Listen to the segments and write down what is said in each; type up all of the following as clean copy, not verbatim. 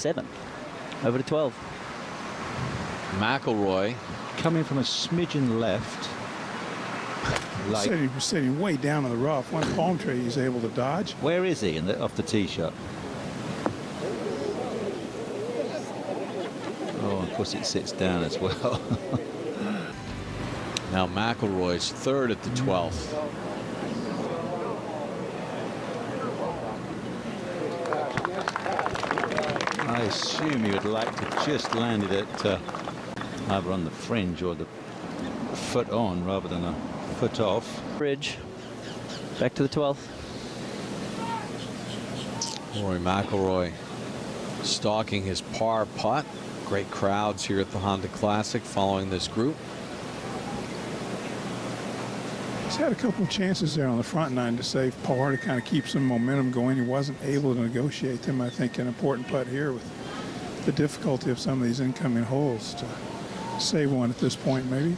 7. Over to 12. McIlroy coming from a smidgen left. Sitting way down in the rough. One palm tree he's able to dodge. Where is he off the tee shot? Oh, of course it sits down as well. Now McIlroy's third at the 12th. I assume he would like to just land it at either on the fringe or the foot on rather than a foot off. Bridge. Back to the 12th. Rory McIlroy stalking his par putt. Great crowds here at the Honda Classic following this group. He's had a couple of chances there on the front nine to save par to kind of keep some momentum going. He wasn't able to negotiate them. I think an important putt here with the difficulty of some of these incoming holes to save one at this point maybe.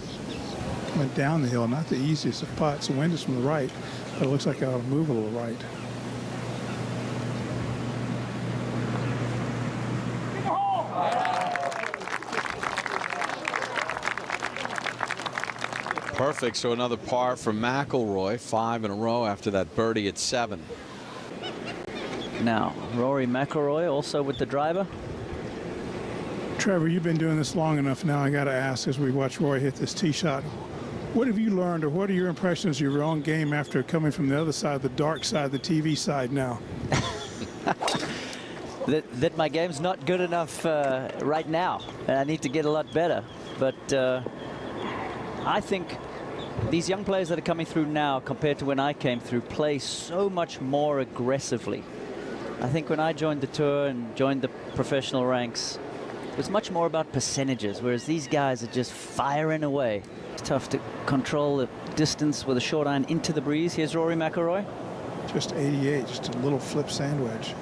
Went down the hill, not the easiest of putts. The wind is from the right, but it looks like it ought to move a little right. Perfect. So another par for McIlroy, 5 in a row after that birdie at 7. Now Rory McIlroy also with the driver. Trevor, you've been doing this long enough now. I got to ask, as we watch Roy hit this tee shot, what have you learned, or what are your impressions of your own game after coming from the other side, the dark side, the TV side now? that my game's not good enough right now, and I need to get a lot better. But I think these young players that are coming through now compared to when I came through play so much more aggressively. I think when I joined the tour and joined the professional ranks, it was much more about percentages, whereas these guys are just firing away. It's tough to control the distance with a short iron into the breeze. Here's Rory McIlroy. Just 88, just a little flip sand wedge.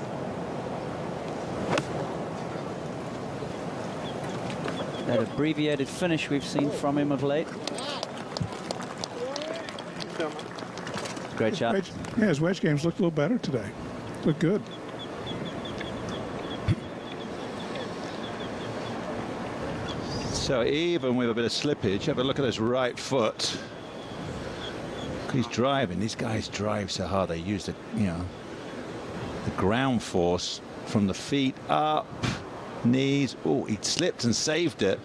That abbreviated finish we've seen from him of late. Great shot. Yeah, his wedge games looked a little better today. Looked good. So even with a bit of slippage, have a look at his right foot. He's driving. These guys drive so hard. They use the, the ground force from the feet up, knees. Oh, he slipped and saved it.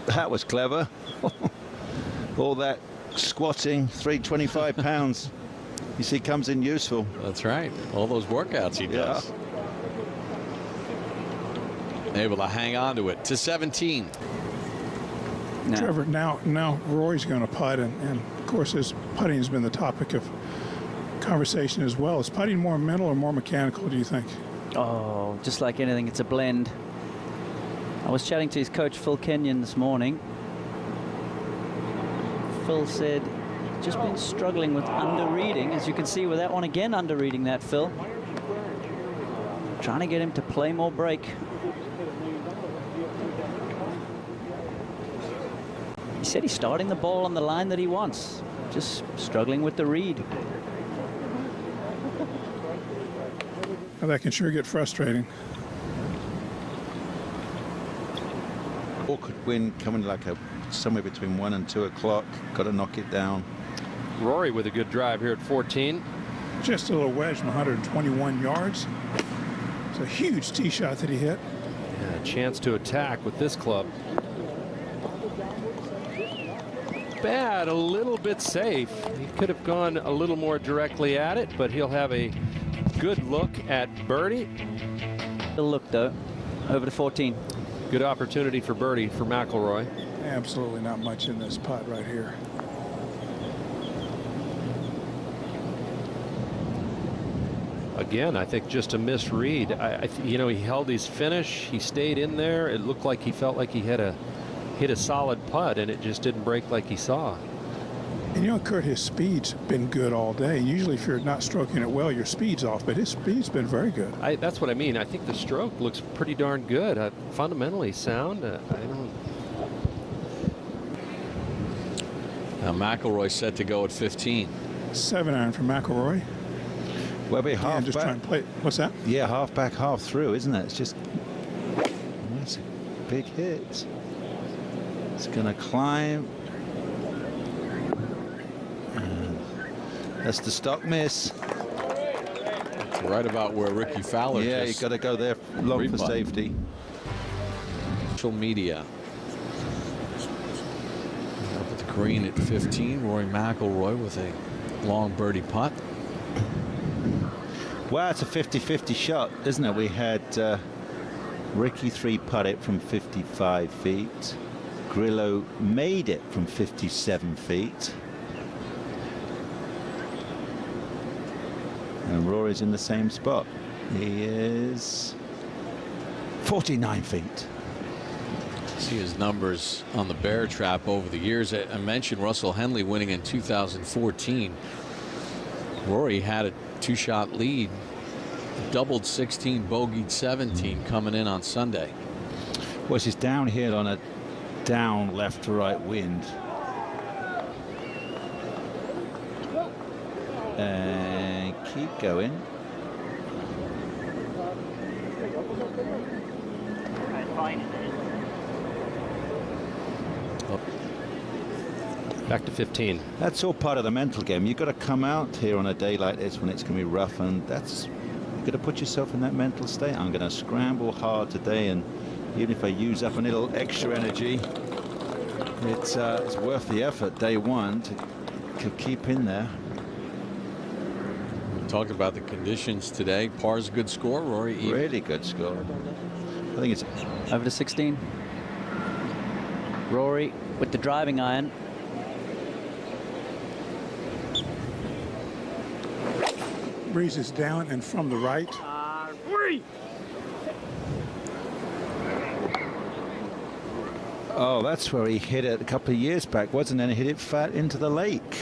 That was clever. All that squatting, 325 pounds. You see, comes in useful. That's right. All those workouts he does. Yeah. Able to hang on to it to 17. No. Trevor, now Rory's going to putt, and of course his putting has been the topic of conversation as well. Is putting more mental or more mechanical, do you think? Oh, just like anything, it's a blend. I was chatting to his coach, Phil Kenyon, this morning. Phil said, just been struggling with under-reading, as you can see with that one again, under-reading that, Phil. Trying to get him to play more break. He said he's starting the ball on the line that he wants, just struggling with the read. Well, that can sure get frustrating. Awkward wind coming like somewhere between 1 and 2 o'clock. Got to knock it down. Rory with a good drive here at 14. Just a little wedge from 121 yards. It's a huge tee shot that he hit. Yeah, a chance to attack with this club. Bad, a little bit safe. He could have gone a little more directly at it, but he'll have a good look at birdie. He'll look though, over to 14. Good opportunity for birdie for McIlroy. Absolutely not much in this putt right here. Again, I think just a misread. He held his finish. He stayed in there. It looked like he felt like he had hit a solid putt, and it just didn't break like he saw. And Kurt, his speed's been good all day. Usually if you're not stroking it well, your speed's off, but his speed's been very good. That's what I mean. I think the stroke looks pretty darn good. Fundamentally sound. Now McIlroy set to go at 15. 7-iron for McIlroy. Well, be half just back. trying to play. What's that? Yeah, half back, half through, isn't it? It's just that's a big hit. It's going to climb. And that's the stock miss. It's right about where Ricky Fowler. Yeah, you got to go there long for safety. Social media. Up at the green at 15, Rory McIlroy with a long birdie putt. Wow, it's a 50-50 shot, isn't it? We had Ricky 3-putt it from 55 feet. Grillo made it from 57 feet. And Rory's in the same spot. He is 49 feet. See his numbers on the bear trap over the years. I mentioned Russell Henley winning in 2014. Rory had a 2-shot lead, doubled 16, bogeyed 17 coming in on Sunday. Was he's downhill on a down left to right wind. And keep going. Back to 15. That's all part of the mental game. You've got to come out here on a day like this when it's going to be rough, and you've got to put yourself in that mental state. I'm going to scramble hard today, and even if I use up a little extra energy, it's worth the effort day one to keep in there. Talking about the conditions today. Par's a good score, Rory. Even. Really good score. I think it's Over to 16. Rory with the driving iron. Breezes down and from the right. Oh, that's where he hit it a couple of years back, wasn't it? And he hit it fat into the lake.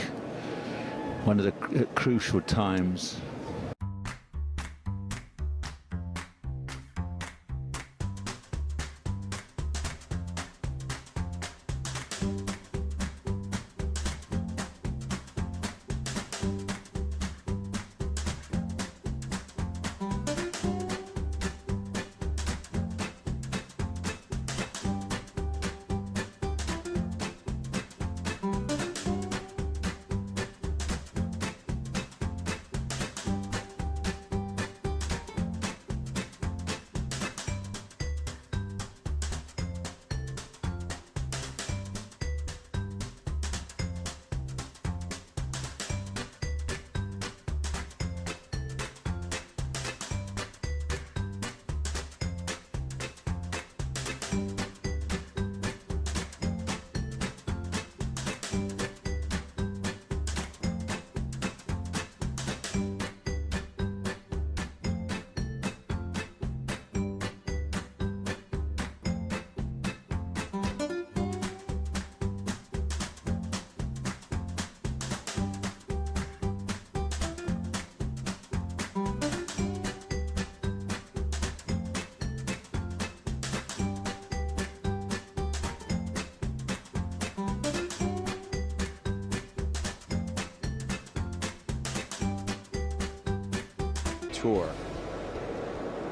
One of the crucial times. Tour.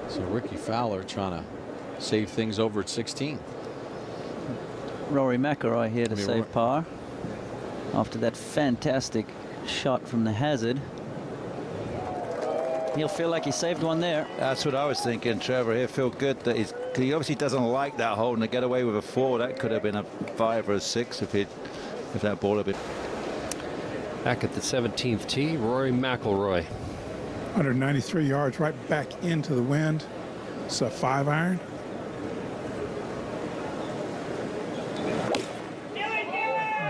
So Ricky Fowler trying to save things over at 16. Rory McIlroy here to save par after that fantastic shot from the hazard. He'll feel like he saved one there. That's what I was thinking, Trevor. He'll feel good that he obviously doesn't like that hole, and to get away with a 4, that could have been a 5 or a 6 if that ball had been. Back at the 17th tee, Rory McIlroy. 193 yards right back into the wind. It's a 5-iron.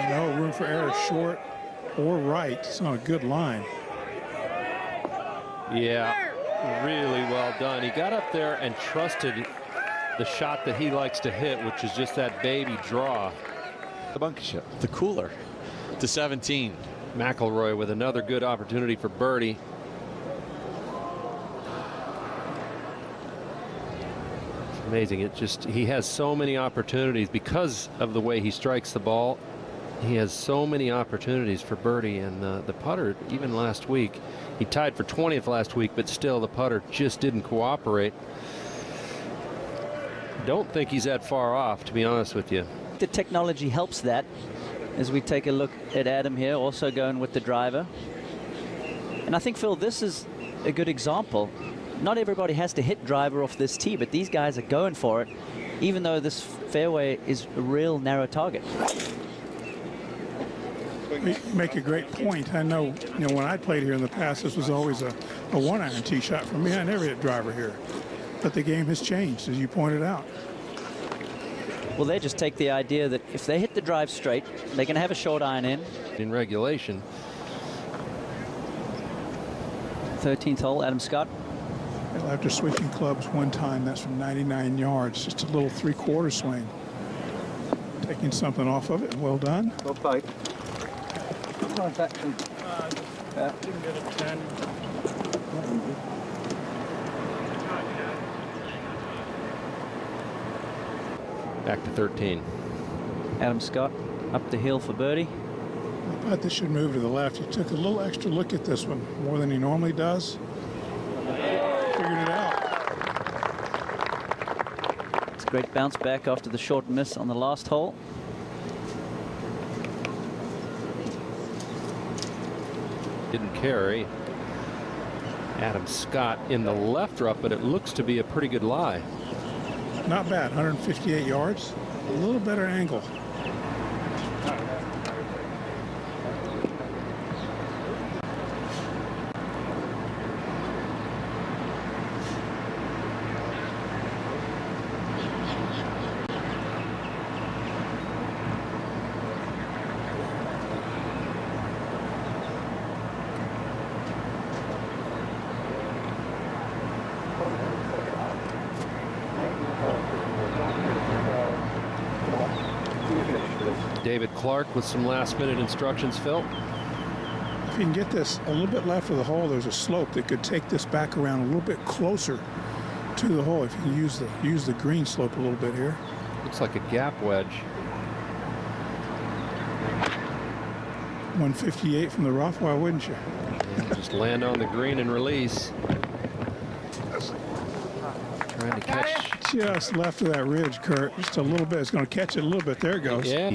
No room for error, short or right. It's on a good line. Yeah, really well done. He got up there and trusted the shot that he likes to hit, which is just that baby draw. The bunker shot. The cooler to 17. McIlroy with another good opportunity for birdie. Amazing. It just, he has so many opportunities because of the way he strikes the ball. He has so many opportunities for birdie, and the putter, even last week, he tied for 20th last week, but still the putter just didn't cooperate. don't think he's that far off, to be honest with you. The technology helps that. As we take a look at Adam here, also going with the driver. And I think, Phil, this is a good example. Not everybody has to hit driver off this tee, but these guys are going for it, even though this fairway is a real narrow target. You make a great point. I know, when I played here in the past, this was always a one-iron tee shot for me. I never hit driver here. But the game has changed, as you pointed out. Well, they just take the idea that if they hit the drive straight, they're going to have a short iron in. Regulation. 13th hole, Adam Scott. Well, after switching clubs one time, that's from 99 yards, just a little three-quarter swing. Taking something off of it. Well done. Well played. Nice action. Didn't get a 10. Back to 13. Adam Scott up the hill for birdie. I thought this should move to the left. He took a little extra look at this one, more than he normally does. Figured it out. It's a great bounce back after the short miss on the last hole. Didn't carry. Adam Scott in the left rough, but it looks to be a pretty good lie. Not bad, 158 yards. A little better angle. David Clark with some last-minute instructions, Phil. If you can get this a little bit left of the hole, there's a slope that could take this back around a little bit closer to the hole. If you can use the green slope a little bit here. Looks like a gap wedge. 158 from the rough. Why wouldn't you? Just land on the green and release. Trying to catch. Just left of that ridge, Kurt. Just a little bit. It's going to catch it a little bit. There it goes. Yeah.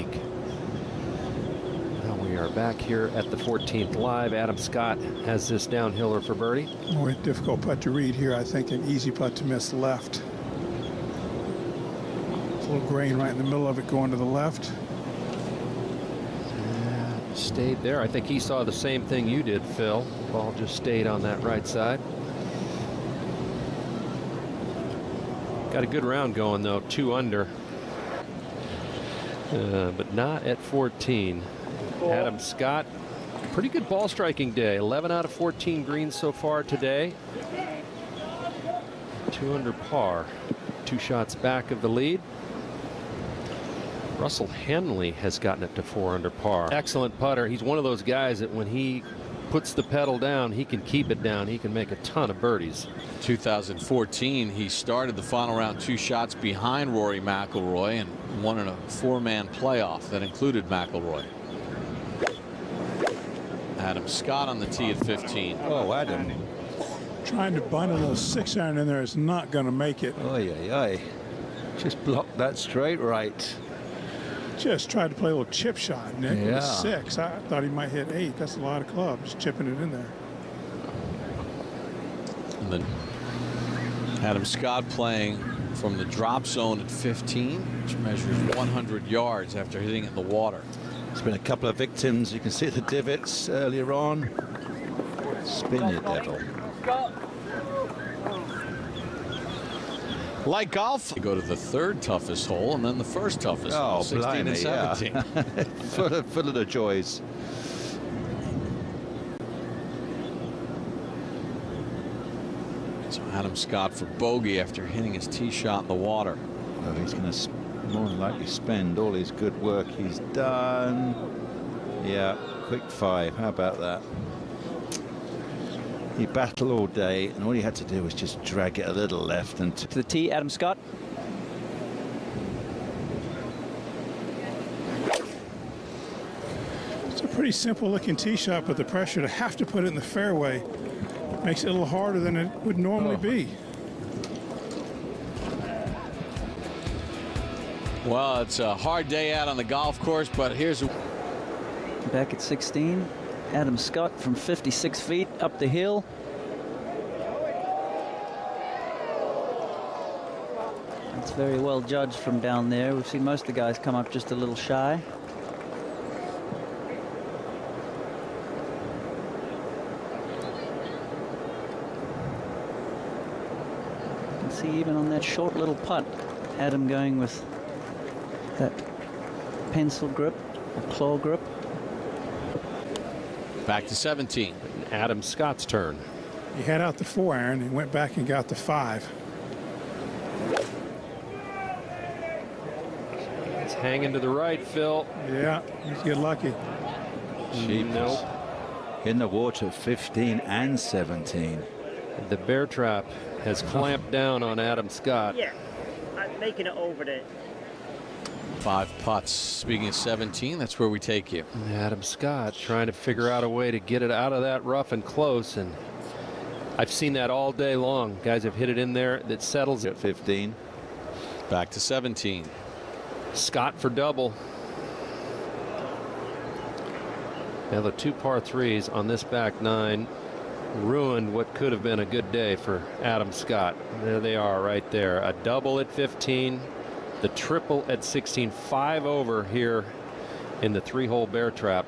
Now we are back here at the 14th live. Adam Scott has this downhiller for birdie. More difficult putt to read here. I think an easy putt to miss left. There's a little grain right in the middle of it going to the left. Stayed there. I think he saw the same thing you did, Phil. Ball just stayed on that right side. Got a good round going, though, 2 under. But not at 14. Adam Scott, pretty good ball striking day. 11 out of 14 greens so far today. 2 under par. 2 shots back of the lead. Russell Henley has gotten it to 4 under par. Excellent putter. He's one of those guys that when he puts the pedal down, he can keep it down. He can make a ton of birdies. 2014, he started the final round 2 shots behind Rory McIlroy and won in a 4-man playoff that included McIlroy. Adam Scott on the tee at 15. Oh, Adam. Trying to bunt a little 6-iron in there is not going to make it. Oy, oy, oy. Just blocked that straight right. Just tried to play a little chip shot, Nick. It Yeah. was 6. I thought he might hit 8. That's a lot of clubs, chipping it in there. And then Adam Scott playing from the drop zone at 15, which measures 100 yards after hitting it in the water. There's been a couple of victims. You can see the divots earlier on. Spin, you devil. Like golf, you go to the 3rd toughest hole and then the 1st toughest hole, 16 and 17. Yeah. full of the joys. So Adam Scott for bogey after hitting his tee shot in the water. Well, he's going to more than likely spend all his good work he's done. Yeah, quick 5. How about that? He battled all day, and all he had to do was just drag it a little left and To the tee, Adam Scott. It's a pretty simple looking tee shot, but the pressure to have to put it in the fairway makes it a little harder than it would normally be. Well, it's a hard day out on the golf course, but here's Back at 16, Adam Scott from 56 feet up the hill. That's very well judged from down there. We've seen most of the guys come up just a little shy. You can see even on that short little putt, Adam going with that pencil grip or claw grip. back to 17. Adam Scott's turn. He had out the 4-iron and went back and got the 5. It's hanging to the right, Phil. Yeah, he's get lucky. Nope. In the water, 15 and 17. The bear trap has clamped down on Adam Scott. Yeah, I'm making it over there. 5 putts. Speaking of 17, that's where we take you. Adam Scott trying to figure out a way to get it out of that rough and close, and I've seen that all day long. Guys have hit it in there that settles At it. 15. Back to 17. Scott for double. Now the 2 par 3s on this back 9 ruined what could have been a good day for Adam Scott. There they are right there. A double at 15. The triple at 16. 5 over here in the 3-hole bear trap.